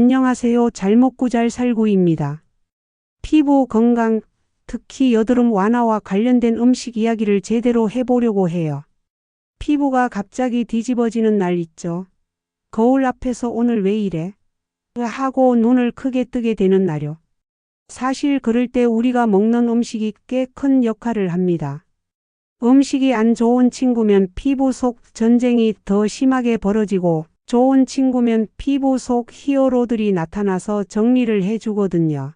안녕하세요. 잘 먹고 잘 살고입니다. 피부 건강, 특히 여드름 완화와 관련된 음식 이야기를 제대로 해보려고 해요. 피부가 갑자기 뒤집어지는 날 있죠. 거울 앞에서 오늘 왜 이래? 하고 눈을 크게 뜨게 되는 날요. 사실 그럴 때 우리가 먹는 음식이 꽤 큰 역할을 합니다. 음식이 안 좋은 친구면 피부 속 전쟁이 더 심하게 벌어지고, 좋은 친구면 피부 속 히어로들이 나타나서 정리를 해주거든요.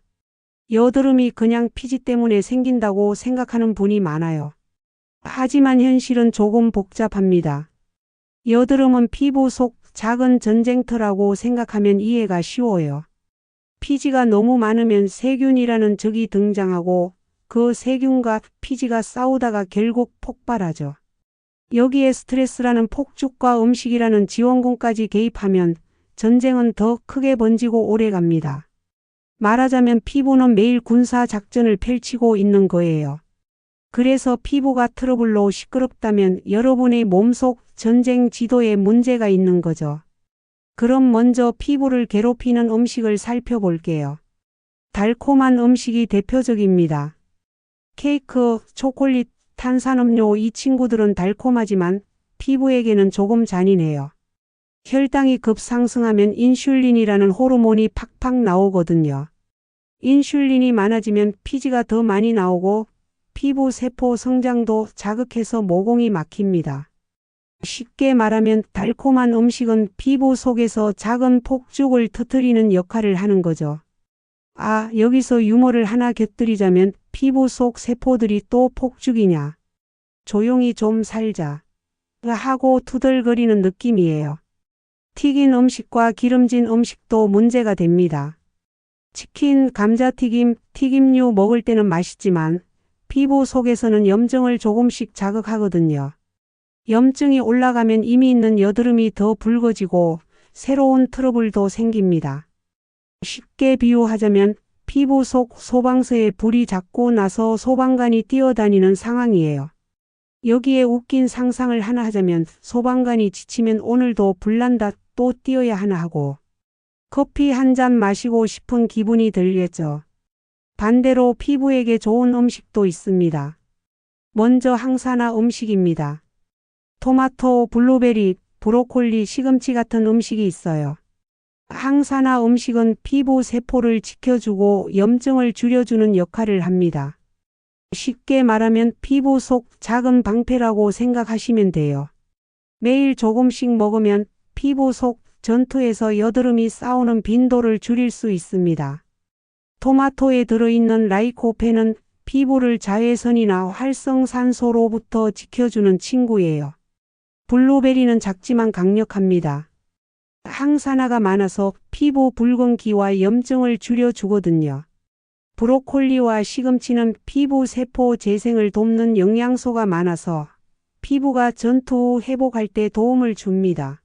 여드름이 그냥 피지 때문에 생긴다고 생각하는 분이 많아요. 하지만 현실은 조금 복잡합니다. 여드름은 피부 속 작은 전쟁터라고 생각하면 이해가 쉬워요. 피지가 너무 많으면 세균이라는 적이 등장하고 그 세균과 피지가 싸우다가 결국 폭발하죠. 여기에 스트레스라는 폭죽과 음식이라는 지원군까지 개입하면 전쟁은 더 크게 번지고 오래갑니다. 말하자면 피부는 매일 군사 작전을 펼치고 있는 거예요. 그래서 피부가 트러블로 시끄럽다면 여러분의 몸속 전쟁 지도에 문제가 있는 거죠. 그럼 먼저 피부를 괴롭히는 음식을 살펴볼게요. 달콤한 음식이 대표적입니다. 케이크, 초콜릿, 탄산음료 이 친구들은 달콤하지만 피부에게는 조금 잔인해요. 혈당이 급상승하면 인슐린이라는 호르몬이 팍팍 나오거든요. 인슐린이 많아지면 피지가 더 많이 나오고 피부 세포 성장도 자극해서 모공이 막힙니다. 쉽게 말하면 달콤한 음식은 피부 속에서 작은 폭죽을 터뜨리는 역할을 하는 거죠. 여기서 유머를 하나 곁들이자면 피부 속 세포들이 또 폭죽이냐. 조용히 좀 살자. 하고 투덜거리는 느낌이에요. 튀긴 음식과 기름진 음식도 문제가 됩니다. 치킨, 감자튀김, 튀김류 먹을 때는 맛있지만 피부 속에서는 염증을 조금씩 자극하거든요. 염증이 올라가면 이미 있는 여드름이 더 붉어지고 새로운 트러블도 생깁니다. 쉽게 비유하자면 피부 속 소방서에 불이 자꾸 나서 소방관이 뛰어다니는 상황이에요. 여기에 웃긴 상상을 하나 하자면 소방관이 지치면 오늘도 불난다 또 뛰어야 하나 하고 커피 한 잔 마시고 싶은 기분이 들겠죠. 반대로 피부에게 좋은 음식도 있습니다. 먼저 항산화 음식입니다. 토마토, 블루베리, 브로콜리, 시금치 같은 음식이 있어요. 항산화 음식은 피부 세포를 지켜주고 염증을 줄여주는 역할을 합니다. 쉽게 말하면 피부 속 작은 방패라고 생각하시면 돼요. 매일 조금씩 먹으면 피부 속 전투에서 여드름이 싸우는 빈도를 줄일 수 있습니다. 토마토에 들어있는 라이코펜은 피부를 자외선이나 활성산소로부터 지켜주는 친구예요. 블루베리는 작지만 강력합니다. 항산화가 많아서 피부 붉은기와 염증을 줄여주거든요. 브로콜리와 시금치는 피부 세포 재생을 돕는 영양소가 많아서 피부가 전투 후 회복할 때 도움을 줍니다.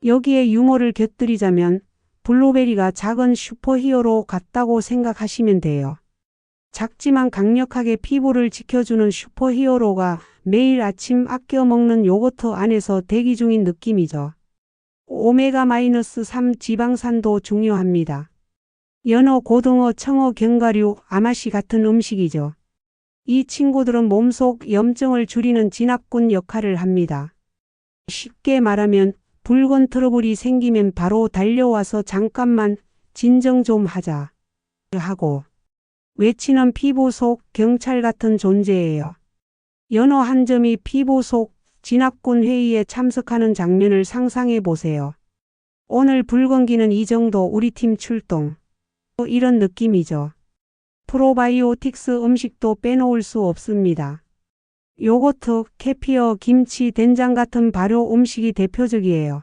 여기에 유머를 곁들이자면 블루베리가 작은 슈퍼히어로 같다고 생각하시면 돼요. 작지만 강력하게 피부를 지켜주는 슈퍼히어로가 매일 아침 아껴 먹는 요거트 안에서 대기 중인 느낌이죠. 오메가-3 지방산도 중요합니다. 연어, 고등어, 청어, 견과류, 아마씨 같은 음식이죠. 이 친구들은 몸속 염증을 줄이는 진압군 역할을 합니다. 쉽게 말하면 붉은 트러블이 생기면 바로 달려와서 잠깐만 진정 좀 하자 하고 외치는 피부 속 경찰 같은 존재예요. 연어 한 점이 피부 속 진압군 회의에 참석하는 장면을 상상해 보세요. 오늘 붉은기는 이 정도 우리 팀 출동. 이런 느낌이죠. 프로바이오틱스 음식도 빼놓을 수 없습니다. 요거트, 케피어, 김치, 된장 같은 발효 음식이 대표적이에요.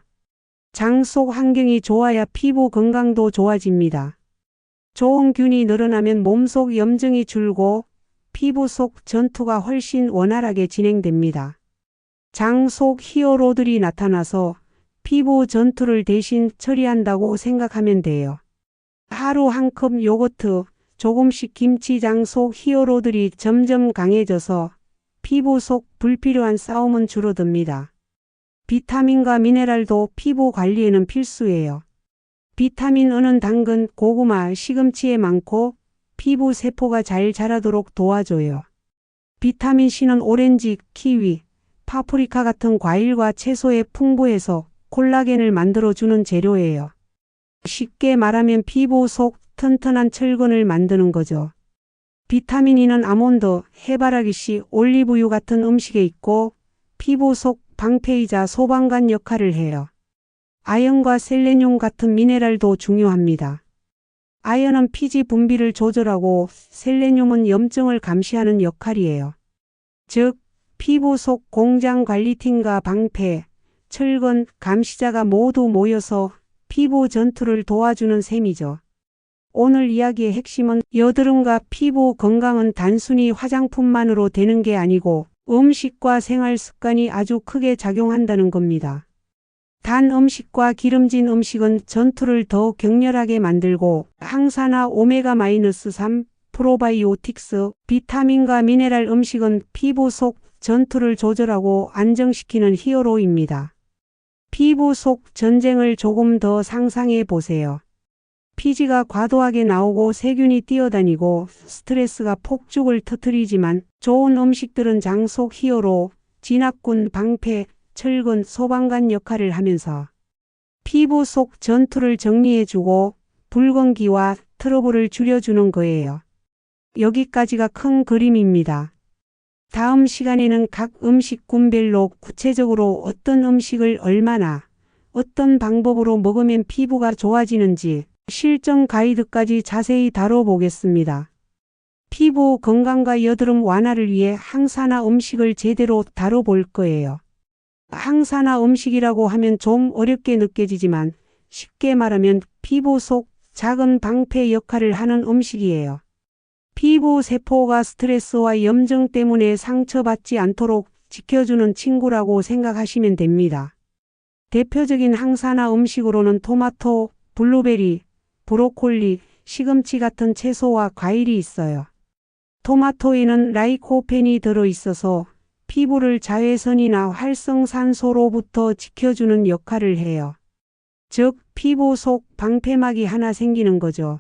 장 속 환경이 좋아야 피부 건강도 좋아집니다. 좋은 균이 늘어나면 몸속 염증이 줄고 피부 속 전투가 훨씬 원활하게 진행됩니다. 장 속 히어로들이 나타나서 피부 전투를 대신 처리한다고 생각하면 돼요. 하루 한 컵 요거트, 조금씩 김치 장 속 히어로들이 점점 강해져서 피부 속 불필요한 싸움은 줄어듭니다. 비타민과 미네랄도 피부 관리에는 필수예요. 비타민 E는 당근, 고구마, 시금치에 많고 피부 세포가 잘 자라도록 도와줘요. 비타민 C는 오렌지, 키위, 파프리카 같은 과일과 채소에 풍부해서 콜라겐을 만들어주는 재료예요. 쉽게 말하면 피부 속 튼튼한 철근을 만드는 거죠. 비타민 E는 아몬드, 해바라기 씨, 올리브유 같은 음식에 있고 피부 속 방패이자 소방관 역할을 해요. 아연과 셀레늄 같은 미네랄도 중요합니다. 아연은 피지 분비를 조절하고 셀레늄은 염증을 감시하는 역할이에요. 즉, 피부 속 공장 관리팀과 방패, 철근, 감시자가 모두 모여서 피부 전투를 도와주는 셈이죠. 오늘 이야기의 핵심은 여드름과 피부 건강은 단순히 화장품만으로 되는 게 아니고 음식과 생활 습관이 아주 크게 작용한다는 겁니다. 단 음식과 기름진 음식은 전투를 더 격렬하게 만들고 항산화 오메가-3, 프로바이오틱스, 비타민과 미네랄 음식은 피부 속 전투를 조절하고 안정시키는 히어로입니다. 피부 속 전쟁을 조금 더 상상해 보세요. 피지가 과도하게 나오고 세균이 뛰어다니고 스트레스가 폭죽을 터뜨리지만 좋은 음식들은 장 속 히어로, 진압군, 방패, 철근, 소방관 역할을 하면서 피부 속 전투를 정리해주고 붉은기와 트러블을 줄여주는 거예요. 여기까지가 큰 그림입니다. 다음 시간에는 각 음식군별로 구체적으로 어떤 음식을 얼마나, 어떤 방법으로 먹으면 피부가 좋아지는지 실전 가이드까지 자세히 다뤄보겠습니다. 피부 건강과 여드름 완화를 위해 항산화 음식을 제대로 다뤄볼 거예요. 항산화 음식이라고 하면 좀 어렵게 느껴지지만 쉽게 말하면 피부 속 작은 방패 역할을 하는 음식이에요. 피부 세포가 스트레스와 염증 때문에 상처받지 않도록 지켜주는 친구라고 생각하시면 됩니다. 대표적인 항산화 음식으로는 토마토, 블루베리, 브로콜리, 시금치 같은 채소와 과일이 있어요. 토마토에는 라이코펜이 들어있어서 피부를 자외선이나 활성산소로부터 지켜주는 역할을 해요. 즉, 피부 속 방패막이 하나 생기는 거죠.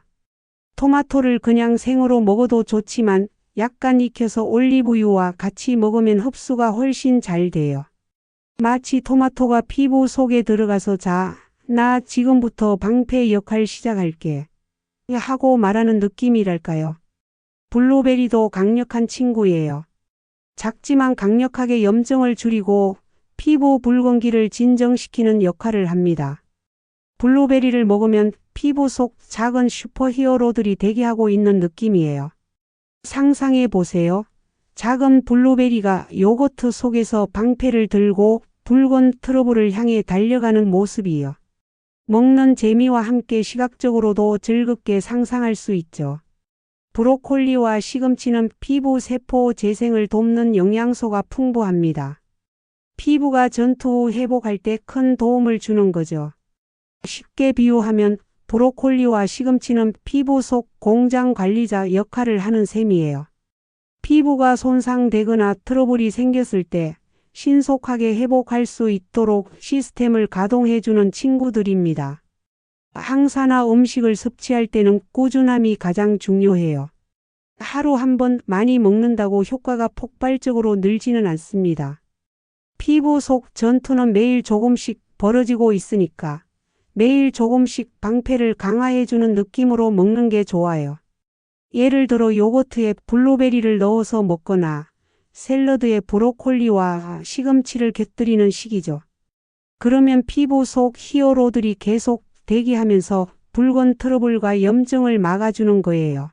토마토를 그냥 생으로 먹어도 좋지만 약간 익혀서 올리브유와 같이 먹으면 흡수가 훨씬 잘 돼요. 마치 토마토가 피부 속에 들어가서 자, 나 지금부터 방패 역할 시작할게 하고 말하는 느낌이랄까요. 블루베리도 강력한 친구예요. 작지만 강력하게 염증을 줄이고 피부 붉은기를 진정시키는 역할을 합니다. 블루베리를 먹으면 피부 속 작은 슈퍼히어로들이 대기하고 있는 느낌이에요. 상상해 보세요. 작은 블루베리가 요거트 속에서 방패를 들고 붉은 트러블을 향해 달려가는 모습이요. 먹는 재미와 함께 시각적으로도 즐겁게 상상할 수 있죠. 브로콜리와 시금치는 피부 세포 재생을 돕는 영양소가 풍부합니다. 피부가 전투 후 회복할 때 큰 도움을 주는 거죠. 쉽게 비유하면 브로콜리와 시금치는 피부 속 공장 관리자 역할을 하는 셈이에요. 피부가 손상되거나 트러블이 생겼을 때 신속하게 회복할 수 있도록 시스템을 가동해주는 친구들입니다. 항산화 음식을 섭취할 때는 꾸준함이 가장 중요해요. 하루 한 번 많이 먹는다고 효과가 폭발적으로 늘지는 않습니다. 피부 속 전투는 매일 조금씩 벌어지고 있으니까 매일 조금씩 방패를 강화해주는 느낌으로 먹는 게 좋아요. 예를 들어 요거트에 블루베리를 넣어서 먹거나 샐러드에 브로콜리와 시금치를 곁들이는 식이죠. 그러면 피부 속 히어로들이 계속 대기하면서 붉은 트러블과 염증을 막아주는 거예요.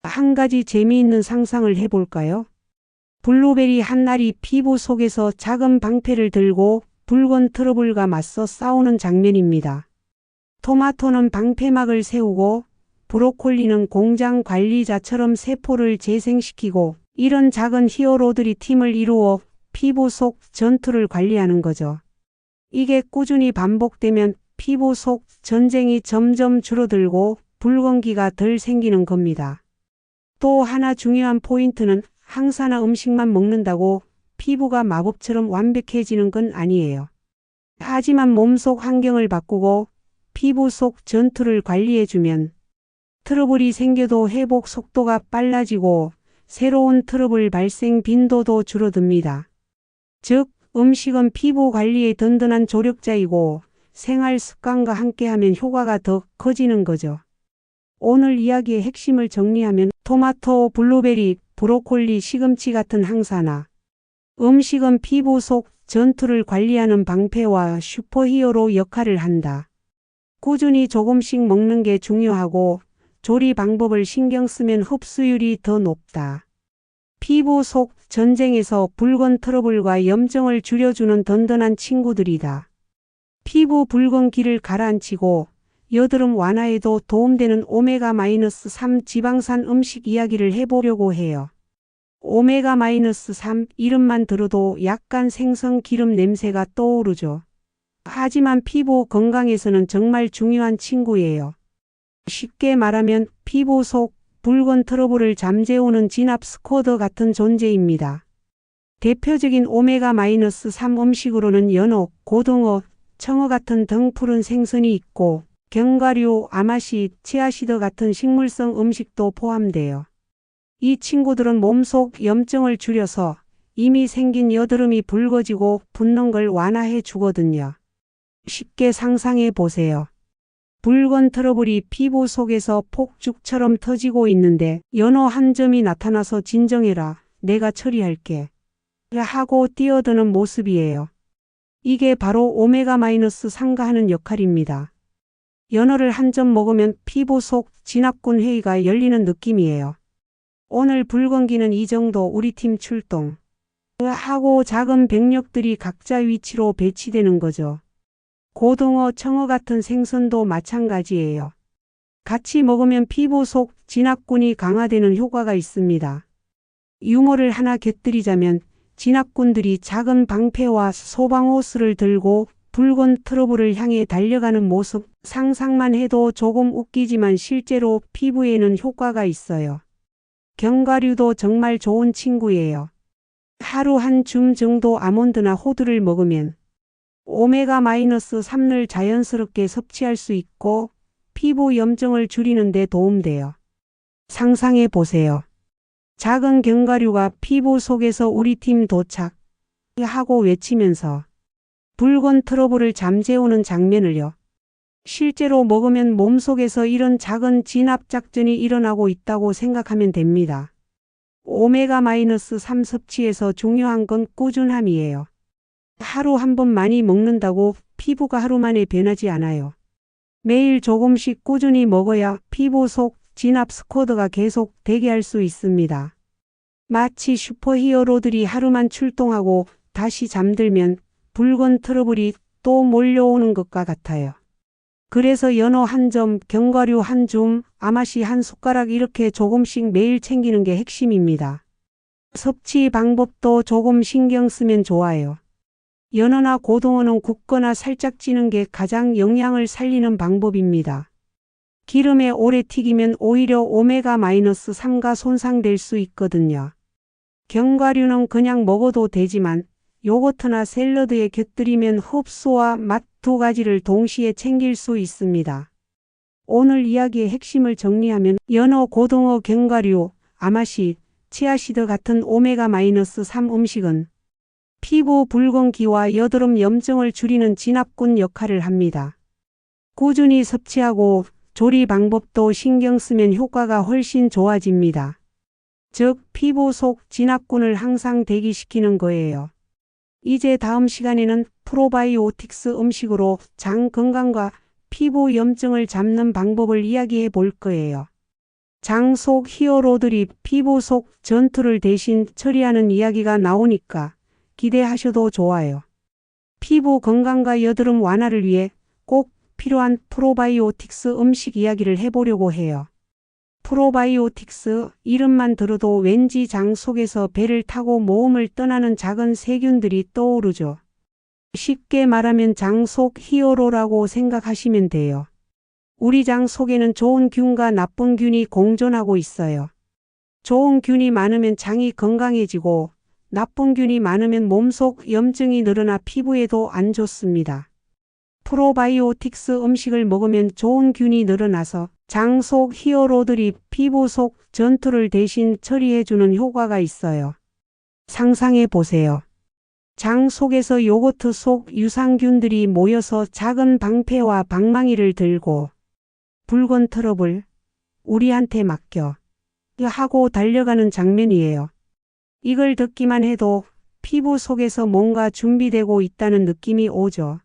한 가지 재미있는 상상을 해볼까요? 블루베리 한 알이 피부 속에서 작은 방패를 들고 붉은 트러블과 맞서 싸우는 장면입니다. 토마토는 방패막을 세우고 브로콜리는 공장 관리자처럼 세포를 재생시키고 이런 작은 히어로들이 팀을 이루어 피부 속 전투를 관리하는 거죠. 이게 꾸준히 반복되면 피부 속 전쟁이 점점 줄어들고 붉은기가 덜 생기는 겁니다. 또 하나 중요한 포인트는 항산화 음식만 먹는다고 피부가 마법처럼 완벽해지는 건 아니에요. 하지만 몸속 환경을 바꾸고 피부 속 전투를 관리해주면 트러블이 생겨도 회복 속도가 빨라지고 새로운 트러블 발생 빈도도 줄어듭니다. 즉, 음식은 피부 관리에 든든한 조력자이고 생활 습관과 함께하면 효과가 더 커지는 거죠. 오늘 이야기의 핵심을 정리하면 토마토, 블루베리, 브로콜리, 시금치 같은 항산화. 음식은 피부 속 전투를 관리하는 방패와 슈퍼히어로 역할을 한다. 꾸준히 조금씩 먹는 게 중요하고 조리 방법을 신경 쓰면 흡수율이 더 높다. 피부 속 전쟁에서 붉은 트러블과 염증을 줄여주는 든든한 친구들이다. 피부 붉은기를 가라앉히고 여드름 완화에도 도움되는 오메가-3 지방산 음식 이야기를 해보려고 해요. 오메가-3 이름만 들어도 약간 생선 기름 냄새가 떠오르죠. 하지만 피부 건강에서는 정말 중요한 친구예요. 쉽게 말하면 피부 속 붉은 트러블을 잠재우는 진압 스쿼드 같은 존재입니다. 대표적인 오메가-3 음식으로는 연어, 고등어, 청어 같은 등푸른 생선이 있고 견과류, 아마시, 치아시드 같은 식물성 음식도 포함돼요. 이 친구들은 몸속 염증을 줄여서 이미 생긴 여드름이 붉어지고 붓는 걸 완화해 주거든요. 쉽게 상상해 보세요. 붉은 트러블이 피부 속에서 폭죽처럼 터지고 있는데 연어 한 점이 나타나서 진정해라, 내가 처리할게 하고 뛰어드는 모습이에요. 이게 바로 오메가-3가 하는 역할입니다. 연어를 한 점 먹으면 피부 속 진압군 회의가 열리는 느낌이에요. 오늘 붉은기는 이 정도, 우리 팀 출동 하고 작은 병력들이 각자 위치로 배치되는 거죠. 고등어, 청어 같은 생선도 마찬가지예요. 같이 먹으면 피부 속 진압군이 강화되는 효과가 있습니다. 유머를 하나 곁들이자면 진압군들이 작은 방패와 소방호스를 들고 붉은 트러블을 향해 달려가는 모습 상상만 해도 조금 웃기지만 실제로 피부에는 효과가 있어요. 견과류도 정말 좋은 친구예요. 하루 한 줌 정도 아몬드나 호두를 먹으면 오메가-3을 자연스럽게 섭취할 수 있고 피부 염증을 줄이는 데 도움돼요. 상상해 보세요. 작은 견과류가 피부 속에서 우리 팀 도착 하고 외치면서 붉은 트러블을 잠재우는 장면을요. 실제로 먹으면 몸속에서 이런 작은 진압 작전이 일어나고 있다고 생각하면 됩니다. 오메가-3 섭취에서 중요한 건 꾸준함이에요. 하루 한 번 많이 먹는다고 피부가 하루 만에 변하지 않아요. 매일 조금씩 꾸준히 먹어야 피부 속 진압 스쿼드가 계속 되게 할 수 있습니다. 마치 슈퍼히어로들이 하루만 출동하고 다시 잠들면 붉은 트러블이 또 몰려오는 것과 같아요. 그래서 연어 한 점, 견과류 한 줌, 아마시 한 숟가락 이렇게 조금씩 매일 챙기는 게 핵심입니다. 섭취 방법도 조금 신경 쓰면 좋아요. 연어나 고등어는 굽거나 살짝 찌는 게 가장 영양을 살리는 방법입니다. 기름에 오래 튀기면 오히려 오메가-3가 손상될 수 있거든요. 견과류는 그냥 먹어도 되지만 요거트나 샐러드에 곁들이면 흡수와 맛 두 가지를 동시에 챙길 수 있습니다. 오늘 이야기의 핵심을 정리하면 연어, 고등어, 견과류, 아마시, 치아시드 같은 오메가-3 음식은 피부 붉은기와 여드름 염증을 줄이는 진압군 역할을 합니다. 꾸준히 섭취하고 조리 방법도 신경 쓰면 효과가 훨씬 좋아집니다. 즉, 피부 속 진압군을 항상 대기시키는 거예요. 이제 다음 시간에는 프로바이오틱스 음식으로 장 건강과 피부 염증을 잡는 방법을 이야기해 볼 거예요. 장 속 히어로들이 피부 속 전투를 대신 처리하는 이야기가 나오니까 기대하셔도 좋아요. 피부 건강과 여드름 완화를 위해 꼭 필요한 프로바이오틱스 음식 이야기를 해보려고 해요. 프로바이오틱스 이름만 들어도 왠지 장 속에서 배를 타고 모험을 떠나는 작은 세균들이 떠오르죠. 쉽게 말하면 장 속 히어로라고 생각하시면 돼요. 우리 장 속에는 좋은 균과 나쁜 균이 공존하고 있어요. 좋은 균이 많으면 장이 건강해지고 나쁜 균이 많으면 몸속 염증이 늘어나 피부에도 안 좋습니다. 프로바이오틱스 음식을 먹으면 좋은 균이 늘어나서 장 속 히어로들이 피부 속 전투를 대신 처리해주는 효과가 있어요. 상상해 보세요. 장 속에서 요거트 속 유산균들이 모여서 작은 방패와 방망이를 들고 붉은 트러블 우리한테 맡겨 하고 달려가는 장면이에요. 이걸 듣기만 해도 피부 속에서 뭔가 준비되고 있다는 느낌이 오죠.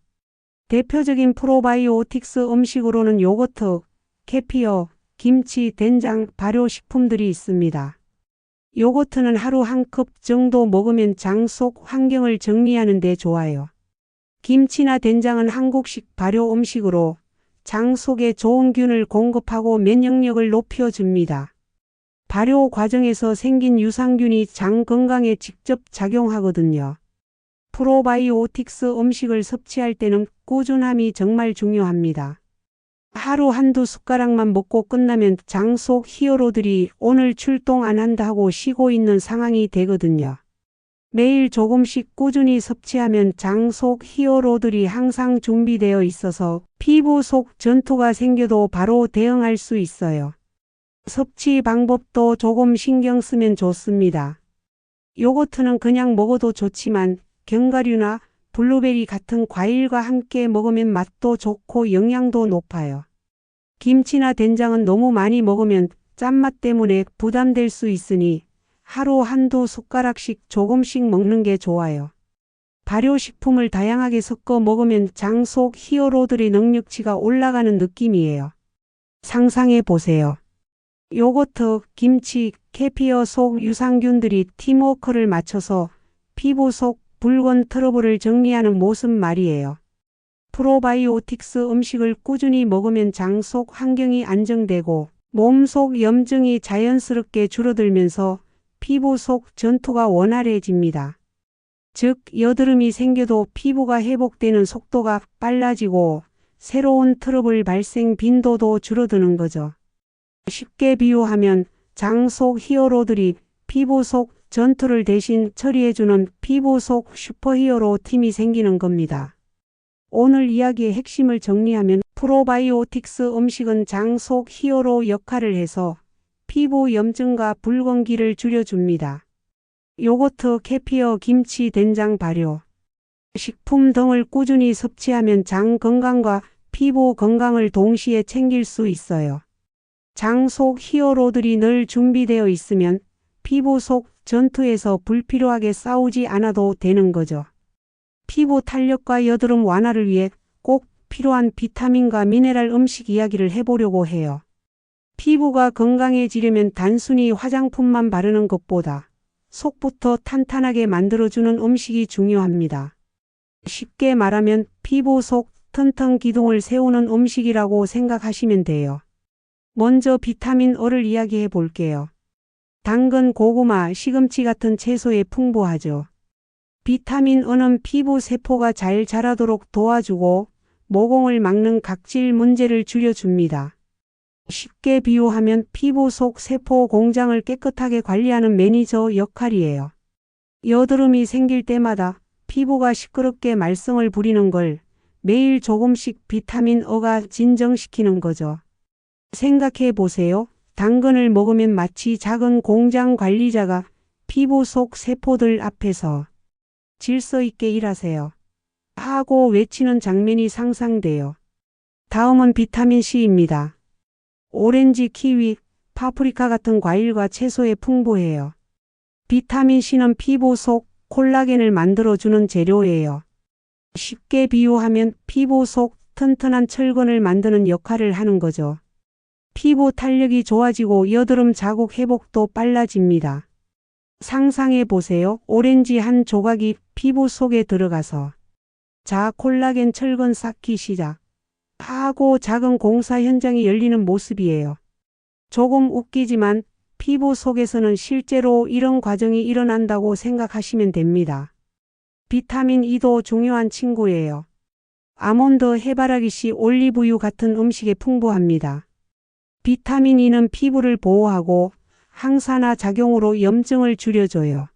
대표적인 프로바이오틱스 음식으로는 요거트, 케피어, 김치, 된장, 발효식품들이 있습니다. 요거트는 하루 한 컵 정도 먹으면 장 속 환경을 정리하는 데 좋아요. 김치나 된장은 한국식 발효 음식으로 장 속에 좋은 균을 공급하고 면역력을 높여줍니다. 발효 과정에서 생긴 유산균이 장 건강에 직접 작용하거든요. 프로바이오틱스 음식을 섭취할 때는 꾸준함이 정말 중요합니다. 하루 한두 숟가락만 먹고 끝나면 장 속 히어로들이 오늘 출동 안 한다 하고 쉬고 있는 상황이 되거든요. 매일 조금씩 꾸준히 섭취하면 장 속 히어로들이 항상 준비되어 있어서 피부 속 전투가 생겨도 바로 대응할 수 있어요. 섭취 방법도 조금 신경 쓰면 좋습니다. 요거트는 그냥 먹어도 좋지만 견과류나 블루베리 같은 과일과 함께 먹으면 맛도 좋고 영양도 높아요. 김치나 된장은 너무 많이 먹으면 짠맛 때문에 부담될 수 있으니 하루 한두 숟가락씩 조금씩 먹는 게 좋아요. 발효식품을 다양하게 섞어 먹으면 장 속 히어로들의 능력치가 올라가는 느낌이에요. 상상해 보세요. 요거트, 김치, 케피어 속 유산균들이 팀워크를 맞춰서 피부 속 붉은 트러블을 정리하는 모습 말이에요. 프로바이오틱스 음식을 꾸준히 먹으면 장 속 환경이 안정되고 몸속 염증이 자연스럽게 줄어들면서 피부 속 전투가 원활해집니다. 즉, 여드름이 생겨도 피부가 회복되는 속도가 빨라지고 새로운 트러블 발생 빈도도 줄어드는 거죠. 쉽게 비유하면 장 속 히어로들이 피부 속 전투를 대신 처리해주는 피부 속 슈퍼히어로 팀이 생기는 겁니다. 오늘 이야기의 핵심을 정리하면 프로바이오틱스 음식은 장 속 히어로 역할을 해서 피부 염증과 붉은기를 줄여줍니다. 요거트, 케피어, 김치, 된장, 발효, 식품 등을 꾸준히 섭취하면 장 건강과 피부 건강을 동시에 챙길 수 있어요. 장 속 히어로들이 늘 준비되어 있으면 피부 속 전투에서 불필요하게 싸우지 않아도 되는 거죠. 피부 탄력과 여드름 완화를 위해 꼭 필요한 비타민과 미네랄 음식 이야기를 해보려고 해요. 피부가 건강해지려면 단순히 화장품만 바르는 것보다 속부터 탄탄하게 만들어주는 음식이 중요합니다. 쉽게 말하면 피부 속 튼튼 기둥을 세우는 음식이라고 생각하시면 돼요. 먼저 비타민 E를 이야기해 볼게요. 당근, 고구마, 시금치 같은 채소에 풍부하죠. 비타민 E는 피부 세포가 잘 자라도록 도와주고 모공을 막는 각질 문제를 줄여줍니다. 쉽게 비유하면 피부 속 세포 공장을 깨끗하게 관리하는 매니저 역할이에요. 여드름이 생길 때마다 피부가 시끄럽게 말썽을 부리는 걸 매일 조금씩 비타민 E가 진정시키는 거죠. 생각해 보세요. 당근을 먹으면 마치 작은 공장 관리자가 피부 속 세포들 앞에서 질서 있게 일하세요 하고 외치는 장면이 상상돼요. 다음은 비타민 C입니다. 오렌지, 키위, 파프리카 같은 과일과 채소에 풍부해요. 비타민 C는 피부 속 콜라겐을 만들어주는 재료예요. 쉽게 비유하면 피부 속 튼튼한 철근을 만드는 역할을 하는 거죠. 피부 탄력이 좋아지고 여드름 자국 회복도 빨라집니다. 상상해 보세요. 오렌지 한 조각이 피부 속에 들어가서 자, 콜라겐 철근 쌓기 시작 하고 작은 공사 현장이 열리는 모습이에요. 조금 웃기지만 피부 속에서는 실제로 이런 과정이 일어난다고 생각하시면 됩니다. 비타민 E도 중요한 친구예요. 아몬드, 해바라기 씨, 올리브유 같은 음식에 풍부합니다. 비타민 E는 피부를 보호하고 항산화 작용으로 염증을 줄여줘요.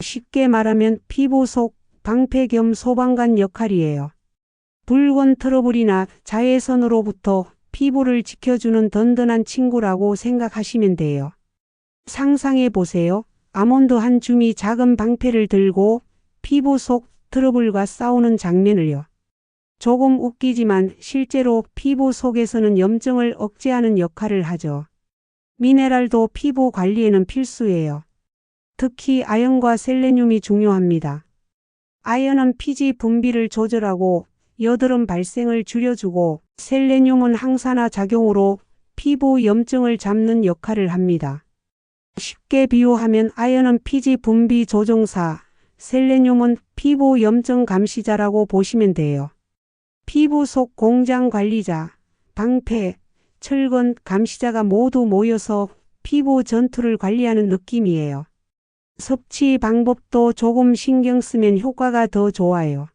쉽게 말하면 피부 속 방패 겸 소방관 역할이에요. 붉은 트러블이나 자외선으로부터 피부를 지켜주는 든든한 친구라고 생각하시면 돼요. 상상해 보세요. 아몬드 한 줌이 작은 방패를 들고 피부 속 트러블과 싸우는 장면을요. 조금 웃기지만 실제로 피부 속에서는 염증을 억제하는 역할을 하죠. 미네랄도 피부 관리에는 필수예요. 특히 아연과 셀레늄이 중요합니다. 아연은 피지 분비를 조절하고 여드름 발생을 줄여주고, 셀레늄은 항산화 작용으로 피부 염증을 잡는 역할을 합니다. 쉽게 비유하면 아연은 피지 분비 조종사, 셀레늄은 피부 염증 감시자라고 보시면 돼요. 피부 속 공장 관리자, 방패, 철근 감시자가 모두 모여서 피부 전투를 관리하는 느낌이에요. 섭취 방법도 조금 신경 쓰면 효과가 더 좋아요.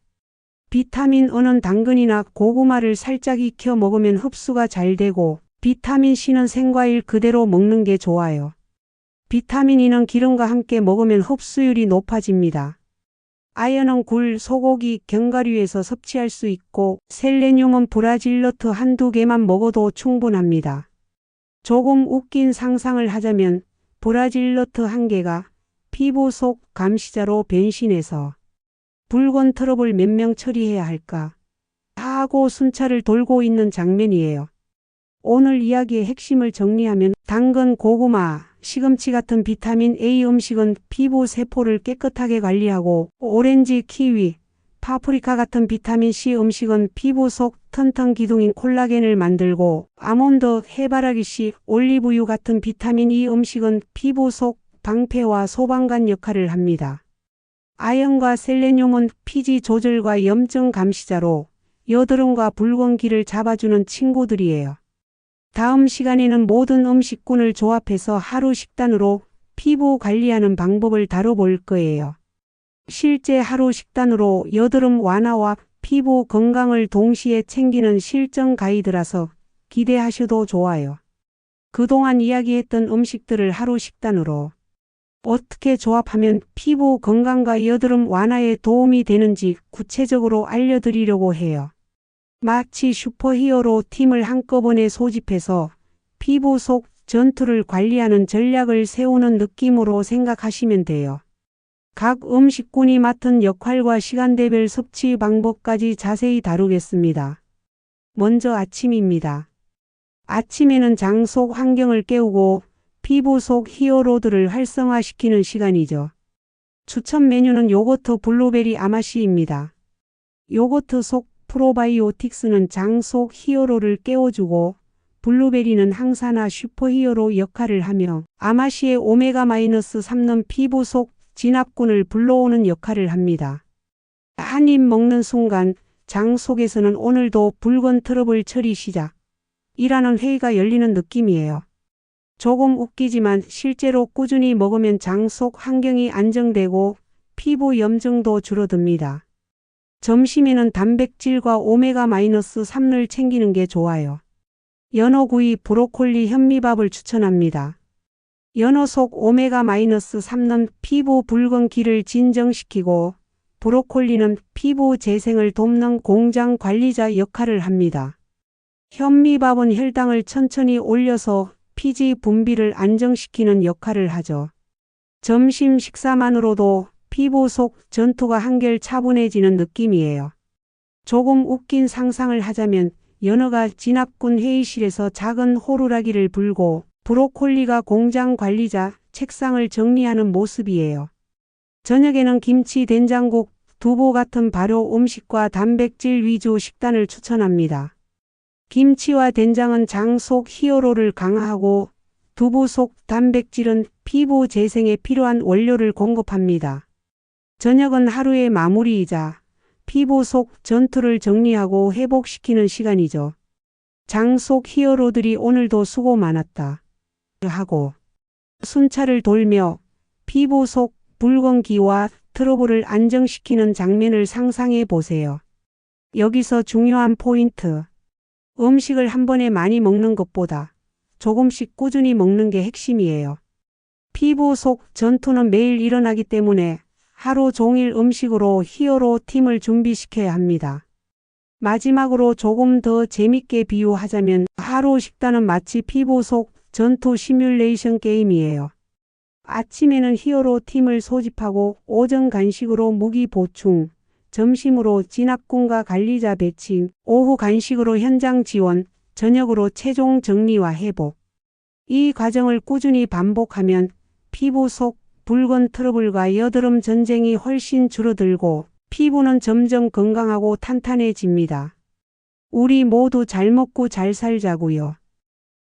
비타민 E는 당근이나 고구마를 살짝 익혀 먹으면 흡수가 잘 되고, 비타민 C는 생과일 그대로 먹는 게 좋아요. 비타민 E는 기름과 함께 먹으면 흡수율이 높아집니다. 아연은 굴, 소고기, 견과류에서 섭취할 수 있고, 셀레늄은 브라질너트 한두 개만 먹어도 충분합니다. 조금 웃긴 상상을 하자면 브라질너트 한 개가 피부 속 감시자로 변신해서 붉은 트러블 몇 명 처리해야 할까 하고 순찰을 돌고 있는 장면이에요. 오늘 이야기의 핵심을 정리하면 당근, 고구마, 시금치 같은 비타민 A 음식은 피부 세포를 깨끗하게 관리하고, 오렌지, 키위, 파프리카 같은 비타민 C 음식은 피부 속 튼튼 기둥인 콜라겐을 만들고, 아몬드, 해바라기 씨, 올리브유 같은 비타민 E 음식은 피부 속 방패와 소방관 역할을 합니다. 아연과 셀레늄은 피지 조절과 염증 감시자로 여드름과 붉은 기를 잡아주는 친구들이에요. 다음 시간에는 모든 음식군을 조합해서 하루 식단으로 피부 관리하는 방법을 다뤄볼 거예요. 실제 하루 식단으로 여드름 완화와 피부 건강을 동시에 챙기는 실전 가이드라서 기대하셔도 좋아요. 그동안 이야기했던 음식들을 하루 식단으로 어떻게 조합하면 피부 건강과 여드름 완화에 도움이 되는지 구체적으로 알려드리려고 해요. 마치 슈퍼히어로 팀을 한꺼번에 소집해서 피부 속 전투를 관리하는 전략을 세우는 느낌으로 생각하시면 돼요. 각 음식군이 맡은 역할과 시간대별 섭취 방법까지 자세히 다루겠습니다. 먼저 아침입니다. 아침에는 장 속 환경을 깨우고 피부 속 히어로들을 활성화시키는 시간이죠. 추천 메뉴는 요거트 블루베리 아마씨입니다. 요거트 속 프로바이오틱스는 장 속 히어로를 깨워주고, 블루베리는 항산화 슈퍼히어로 역할을 하며 아마씨의 오메가-3는 피부 속 진압군을 불러오는 역할을 합니다. 한 입 먹는 순간 장 속에서는 오늘도 붉은 트러블 처리 시작이라는 회의가 열리는 느낌이에요. 조금 웃기지만 실제로 꾸준히 먹으면 장 속 환경이 안정되고 피부 염증도 줄어듭니다. 점심에는 단백질과 오메가-3를 챙기는 게 좋아요. 연어구이, 브로콜리, 현미밥을 추천합니다. 연어 속 오메가-3는 피부 붉은 기를 진정시키고, 브로콜리는 피부 재생을 돕는 공장 관리자 역할을 합니다. 현미밥은 혈당을 천천히 올려서 피지 분비를 안정시키는 역할을 하죠. 점심 식사만으로도 피부 속 전투가 한결 차분해지는 느낌이에요. 조금 웃긴 상상을 하자면 연어가 진압군 회의실에서 작은 호루라기를 불고 브로콜리가 공장 관리자 책상을 정리하는 모습이에요. 저녁에는 김치, 된장국, 두부 같은 발효 음식과 단백질 위주 식단을 추천합니다. 김치와 된장은 장 속 히어로를 강화하고, 두부 속 단백질은 피부 재생에 필요한 원료를 공급합니다. 저녁은 하루의 마무리이자 피부 속 전투를 정리하고 회복시키는 시간이죠. 장 속 히어로들이 오늘도 수고 많았다 하고 순찰을 돌며 피부 속 붉은 기와 트러블을 안정시키는 장면을 상상해 보세요. 여기서 중요한 포인트. 음식을 한 번에 많이 먹는 것보다 조금씩 꾸준히 먹는 게 핵심이에요. 피부 속 전투는 매일 일어나기 때문에 하루 종일 음식으로 히어로 팀을 준비시켜야 합니다. 마지막으로 조금 더 재밌게 비유하자면 하루 식단은 마치 피부 속 전투 시뮬레이션 게임이에요. 아침에는 히어로 팀을 소집하고 오전 간식으로 무기 보충, 점심으로 진압군과 관리자 배치, 오후 간식으로 현장 지원, 저녁으로 최종 정리와 회복. 이 과정을 꾸준히 반복하면 피부 속 붉은 트러블과 여드름 전쟁이 훨씬 줄어들고 피부는 점점 건강하고 탄탄해집니다. 우리 모두 잘 먹고 잘 살자고요.